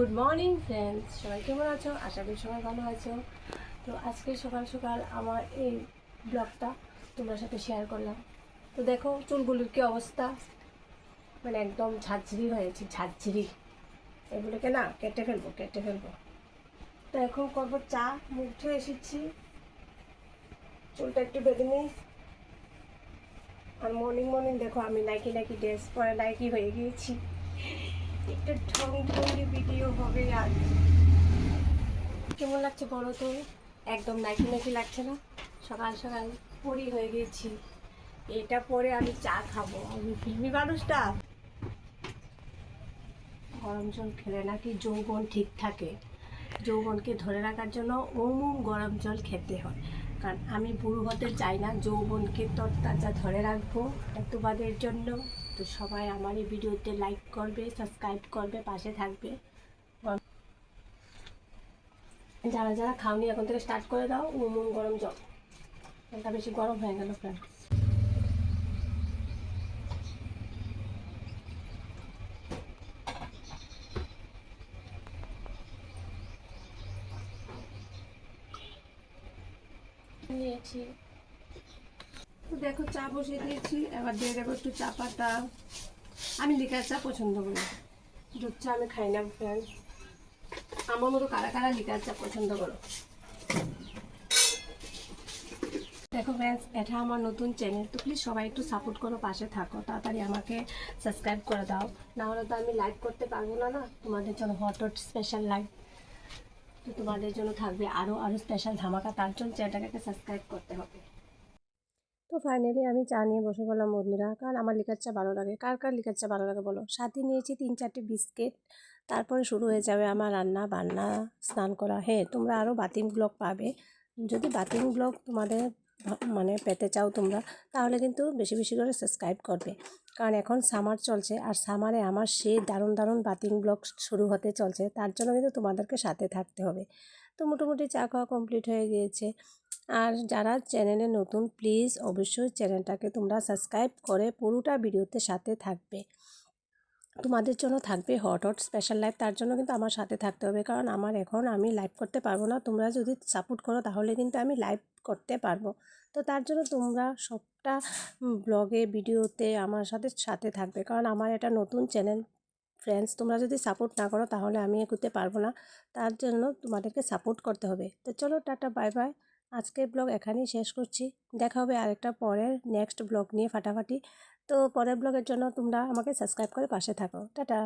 Good morning friends, সবাই কেমন আছো? আশা করি সবাই ভালো আছো। তো আজকে সকাল সকাল আমার এই ব্লগটা তোমার সাথে শেয়ার করলাম। তো দেখো চুলগুলির কি অবস্থা, মানে একদম ঝাঁঝরি হয়েছে, ঝাঁঝরি। এগুলোকে না কেটে ফেলবো। তো এখন করবো চা, মুখ ধুয়ে এসেছি, চুলটা একটু বেঁধে নিই। আর মর্নিং দেখো আমি নাইকি ড্রেস পরে নাইকি হয়ে গিয়েছি। একটা ঢঙ্গি ভিডিও হবে আজ। কেমন লাগছে বলো তো? একদম নাইকি লাগছে না? সকাল সকাল পরি হয়ে গেছি। এটা পরে আমি চা খাবো, আমি ফিল্মি মানুষটা। গরম জল খেলে নাকি যৌবন ঠিক থাকে। যৌবনকে ধরে রাখার জন্য গরম জল খেতে হয়। কারণ আমি বুড়ো হতে চাই না, যৌবনকে তরতাজা ধরে রাখবো তোমাদের জন্য। তো সবাই আমার এই ভিডিওতে লাইক করবে, সাবস্ক্রাইব করবে, পাশে থাকবে। যারা যারা খাওনি এখন থেকে স্টার্ট করে দাও গরম জল। জলটা বেশি গরম হয়ে গেল ফ্রেন্ড। নিয়েছি, তো দেখো চা বসিয়ে দিয়েছি, এবার দিয়ে দেবো একটু চা পাতা। আমি লিকার চা পছন্দ করি, দুধ চা আমি খাই না ফ্রেন্ড। আমার মতো কারা কারা লিকার চা পছন্দ করো? দেখো ফ্রেন্ডস, এটা আমার নতুন চ্যানেল, তো প্লিজ সবাই একটু সাপোর্ট করো, পাশে থাকো, তাড়াতাড়ি আমাকে সাবস্ক্রাইব করে দাও। না হলে তো আমি লাইভ করতে পারবো না তোমাদের জন্য হট স্পেশাল লাইভ। তো তোমাদের জন্য থাকবে আরও স্পেশাল ধামাকা, তার জন্য চ্যানেলটাকে সাবস্ক্রাইব করতে হবে। তো ফাইনালি আমি চা নিয়ে বসে পড়লাম বন্ধুরা, কারণ আমার লিকার চা ভালো লাগে। কার কার লিকার চা ভালো লাগে বলো? সাথে নিয়েছি 3-4টে বিস্কিট। তারপরে শুরু হয়ে যাবে আমার রান্না বান্না, স্নান করা। হ্যাঁ, তোমরা আরও বাতিং ব্লগ পাবে। যদি বাতিং ব্লগ তোমাদের মানে পেতে চাও তোমরা, তাহলে কিন্তু বেশি বেশি করে সাবস্ক্রাইব করবে। কারণ এখন সামার চলছে, আর সামারে আমার সেই দারুণ বাতিং ব্লগ শুরু হতে চলছে, তার জন্য কিন্তু তোমাদেরকে সাথে থাকতে হবে। তো মোটামুটি চা খাওয়া কমপ্লিট হয়ে গিয়েছে। আর যারা চ্যানেলে নতুন, প্লিজ অবশ্যই চ্যানেলটাকে তোমরা সাবস্ক্রাইব করে পুরোটা ভিডিওতে সাথে থাকবে। তোমাদের জন্য থাকবে হট স্পেশাল লাইভ, তার জন্য কিন্তু আমার সাথে থাকতে হবে। কারণ আমি লাইভ করতে পারবো না, তোমরা যদি সাপোর্ট করো তাহলে কিন্তু আমি লাইভ করতে পারবো। তো তার জন্য তোমরা সবটা ব্লগে ভিডিওতে আমার সাথে সাথে থাকবে, কারণ আমার এটা নতুন চ্যানেল। ফ্রেন্ডস, তোমরা যদি সাপোর্ট না করো তাহলে আমি এগোতে পারবো না, তার জন্য তোমাদেরকে সাপোর্ট করতে হবে। তো চলো, টাটা, বাই বাই। আজকের ব্লগ এখানেই শেষ করছি। দেখা হবে আরেকটা পরের নেক্সট ব্লগ নিয়ে ফাটাফাটি। তো পরের ব্লগের জন্য তোমরা আমাকে সাবস্ক্রাইব করে পাশে থাকো। টাটা।